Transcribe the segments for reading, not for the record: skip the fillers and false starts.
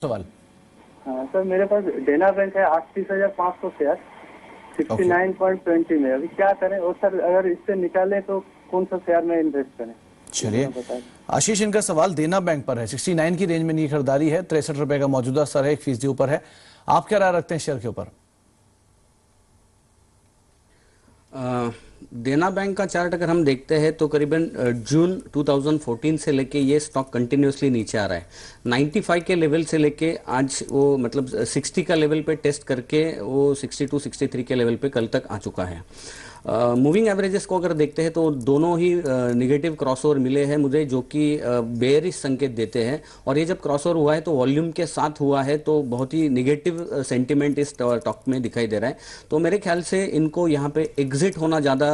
सवाल। हाँ सर, मेरे पास देना बैंक है 38,500 शेयर 69.20 में। अभी क्या करें? और सर अगर इससे निकालें तो कौन सा शेयर में इन्वेस्ट करें? चलिए, आशीष, इनका सवाल देना बैंक पर है। 69 की रेंज में इनकी खरीदारी है। 63 रुपए का मौजूदा स्तर है, 1% ऊपर है। आप क्या राय रखते हैं शेयर के ऊपर? देना बैंक का चार्ट अगर हम देखते हैं तो करीबन जून 2014 से लेके ये स्टॉक कंटिन्यूसली नीचे आ रहा है। 95 के लेवल से लेके आज वो मतलब 60 का लेवल पे टेस्ट करके वो 62 63 के लेवल पे कल तक आ चुका है। मूविंग एवरेजेस को अगर देखते हैं तो दोनों ही निगेटिव क्रॉसओवर मिले हैं मुझे, जो कि बेयरिश संकेत देते हैं। और ये जब क्रॉसओवर हुआ है तो वॉल्यूम के साथ हुआ है, तो बहुत ही निगेटिव सेंटिमेंट इस स्टॉक में दिखाई दे रहा है। तो मेरे ख्याल से इनको यहाँ पे एग्जिट होना ज़्यादा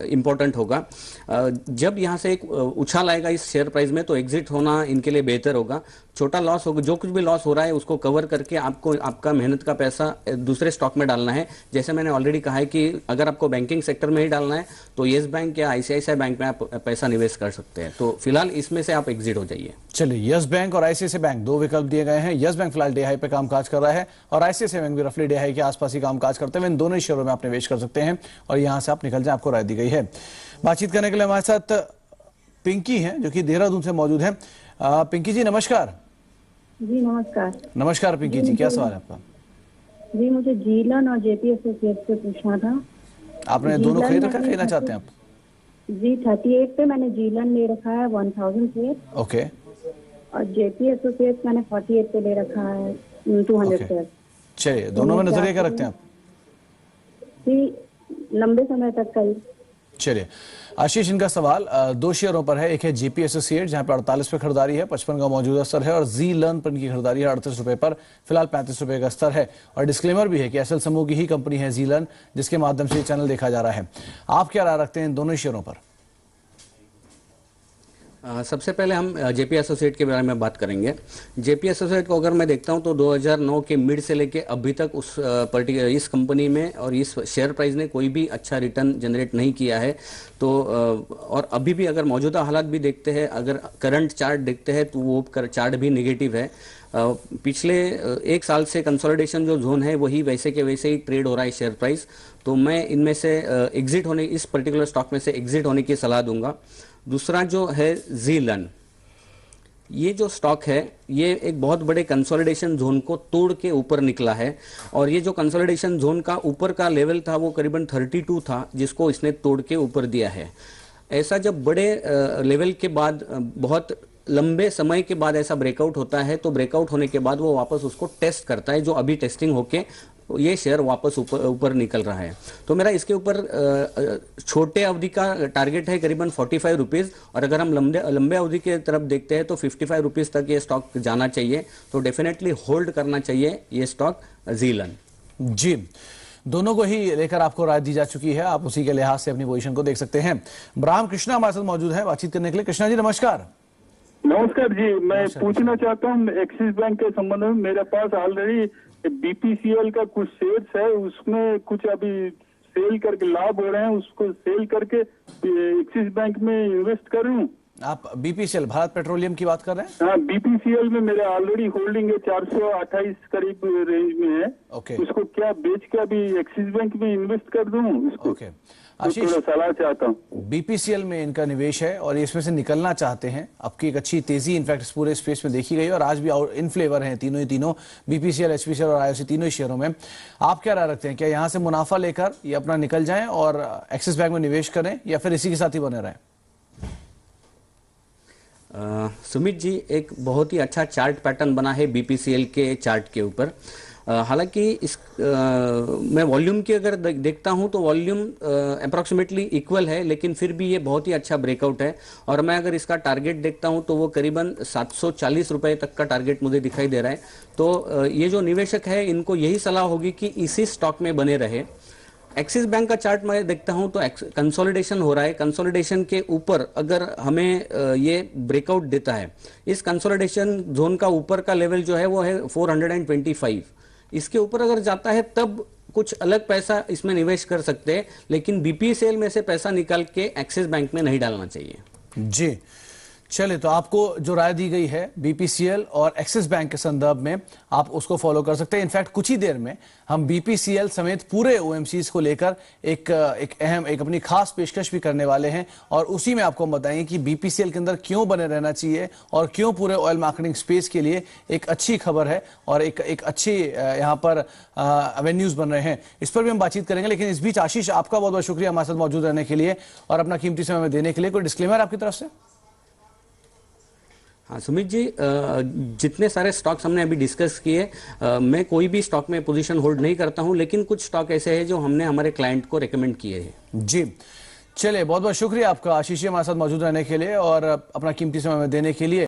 इम्पोर्टेंट होगा। जब यहाँ से एक उछाल आएगा इस शेयर प्राइस में तो एग्जिट होना इनके लिए बेहतर होगा। छोटा लॉस होगा, जो कुछ भी लॉस हो रहा है उसको कवर करके आपको आपका मेहनत का पैसा दूसरे स्टॉक में डालना है। जैसे मैंने ऑलरेडी कहा है कि अगर आपको बैंकिंग सेक्टर में ही डालना है तो येस बैंक या आईसीआईसीआई बैंक में आप पैसा निवेश कर सकते हैं। तो फिलहाल इसमें से आप एग्जिट हो जाइए। चलिए, यस बैंक और आईसीआईसीआई बैंक दो विकल्प दिए गए हैं। यस बैंक फिलहाल डे हाई पे कामकाज कर रहा है और आईसीआईसीआई बैंक भी रफली डे हाई के आसपास ही कामकाज करते हुए इन दोनों ही शेयरों में आप निवेश कर सकते हैं और यहां से आप निकल जाए, आपको राय दी गई है। बातचीत करने के लिए हमारे साथ पिंकी है जो कि देहरादून से मौजूद है। पिंकी जी नमस्कार। जी नमस्कार। नमस्कार पिंकी जी, क्या सवाल है आपका? जी मुझे जीलन और जेपी एसोसिएट से पूछना था। आपने दोनों खरीद रखा, खरीदना चाहते हैं आप? जी 38 पे मैंने जीलन ले रखा है 1000 शेयर। ओके। और जेपी एसोसिएट मैंने 48 पे ले रखा है 200 शेयर। चलिए, दोनों में नजरिया क्या रखते हैं आप? जी लंबे समय तक कल। चलिए आशीष, इनका सवाल दो शेयरों पर है। एक है जेपी एसोसिएट जहां पर 48 पे खरीदारी है, 55 का मौजूदा स्तर है, और जी लर्न पर इनकी खरीदारी है 38 रुपए पर, फिलहाल 35 रुपए का स्तर है। और डिस्क्लेमर भी है कि एसएल समूह की ही कंपनी है जी लर्न, जिसके माध्यम से ये चैनल देखा जा रहा है। आप क्या राय रखते हैं इन दोनों शेयरों पर? सबसे पहले हम जेपी एसोसिएट के बारे में बात करेंगे। जेपी एसोसिएट को अगर मैं देखता हूं तो 2009 के मिड से लेके अभी तक उस पर्टिकुलर इस कंपनी में और इस शेयर प्राइस ने कोई भी अच्छा रिटर्न जनरेट नहीं किया है। तो और अभी भी अगर मौजूदा हालात भी देखते हैं, अगर करंट चार्ट देखते हैं तो वो चार्ट भी निगेटिव है। पिछले एक साल से कंसोलिडेशन जो जोन है वही वैसे के वैसे ही ट्रेड हो रहा है शेयर प्राइस। तो मैं इनमें से एग्जिट होने, इस पर्टिकुलर स्टॉक में से एग्जिट होने की सलाह दूंगा। दूसरा जो है जी लर्न, ये जो स्टॉक है ये एक बहुत बड़े कंसोलिडेशन जोन को तोड़ के ऊपर निकला है। और ये जो कंसोलिडेशन जोन का ऊपर का लेवल था वो करीबन 32 था, जिसको इसने तोड़ के ऊपर दिया है। ऐसा जब बड़े लेवल के बाद बहुत लंबे समय के बाद ऐसा ब्रेकआउट होता है तो ब्रेकआउट होने के बाद वो वापस उसको टेस्ट करता है, जो अभी टेस्टिंग होके ये शेयर वापस ऊपर निकल रहा है। तो मेरा इसके ऊपर छोटे अवधि का टारगेट है करीबन 45 रुपीज, और अगर हम लंबे अवधि के तरफ देखते हैं तो 55 रुपीज तक ये स्टॉक जाना चाहिए। तो डेफिनेटली होल्ड करना चाहिए ये स्टॉक जी लर्न। जी, दोनों को ही लेकर आपको राय दी जा चुकी है, आप उसी के लिहाज से अपनी पोजीशन को देख सकते हैं। ब्राह्म कृष्णा हमारे साथ मौजूद है बातचीत करने के लिए। कृष्णा जी नमस्कार। नमस्कार जी, मैं पूछना चाहता हूँ एक्सिस बैंक के संबंध में। मेरे पास ऑलरेडी बीपीसीएल का कुछ शेयर्स है, उसमें कुछ अभी सेल करके लाभ हो रहे हैं, उसको सेल करके एक्सिस बैंक में इन्वेस्ट करूं। आप बीपीसीएल भारत पेट्रोलियम की बात कर रहे हैं? हाँ, बीपीसीएल में मेरा ऑलरेडी होल्डिंग है 428 करीब रेंज में है। ओके। उसको क्या बेच के अभी एक्सिस बैंक में इन्वेस्ट कर दूं? ओके आशीष, सलाह चाहता हूँ। बीपीसीएल में इनका निवेश है और इसमें से निकलना चाहते हैं। आपकी एक अच्छी तेजी इनफैक्ट इस पूरे स्पेस में देखी गई और आज भी इन फ्लेवर हैं तीनों बीपीसीएल, एचपीसीएल और आईओसी, तीनों ही शेयरों में। आप क्या राय रखते हैं, क्या यहाँ से मुनाफा लेकर ये अपना निकल जाएं और एक्सिस बैंक में निवेश करें या फिर इसी के साथ ही बने रहें? सुमित जी, एक बहुत ही अच्छा चार्ट पैटर्न बना है बीपीसीएल के चार्ट के ऊपर। हालांकि इस मैं वॉल्यूम की अगर देखता हूं तो वॉल्यूम अप्रॉक्सीमेटली इक्वल है, लेकिन फिर भी ये बहुत ही अच्छा ब्रेकआउट है। और मैं अगर इसका टारगेट देखता हूं तो वो करीबन 740 रुपए तक का टारगेट मुझे दिखाई दे रहा है। तो ये जो निवेशक है इनको यही सलाह होगी कि इसी स्टॉक में बने रहे। एक्सिस बैंक का चार्ट मैं देखता हूं तो कंसोलिडेशन हो रहा है। कंसोलिडेशन के ऊपर अगर हमें ये ब्रेकआउट देता है, इस कंसोलिडेशन जोन का ऊपर का लेवल जो है वो है 425। इसके ऊपर अगर जाता है तब कुछ अलग पैसा इसमें निवेश कर सकते हैं, लेकिन बीपीसीएल में से पैसा निकाल के एक्सिस बैंक में नहीं डालना चाहिए। जी चलिए, तो आपको जो राय दी गई है बीपीसीएल और एक्सिस बैंक के संदर्भ में, आप उसको फॉलो कर सकते हैं। इनफैक्ट कुछ ही देर में हम बीपीसीएल समेत पूरे ओएमसीज को लेकर एक अपनी खास पेशकश भी करने वाले हैं और उसी में आपको हम बताएंगे कि बीपीसीएल के अंदर क्यों बने रहना चाहिए और क्यों पूरे ऑयल मार्केटिंग स्पेस के लिए एक अच्छी खबर है और एक अच्छी यहाँ पर एवेन्यूज बन रहे हैं। इस पर भी हम बातचीत करेंगे, लेकिन इस बीच आशीष, आपका बहुत बहुत शुक्रिया हमारे साथ मौजूद रहने के लिए और अपना कीमती समय देने के लिए। कोई डिस्क्लेमर आपकी तरफ से? हाँ सुमित जी, जितने सारे स्टॉक्स हमने अभी डिस्कस किए, मैं कोई भी स्टॉक में पोजीशन होल्ड नहीं करता हूं, लेकिन कुछ स्टॉक ऐसे हैं जो हमने हमारे क्लाइंट को रेकमेंड किए हैं। जी चलिए, बहुत बहुत शुक्रिया आपका आशीष जी हमारे साथ मौजूद रहने के लिए और अपना कीमती समय देने के लिए।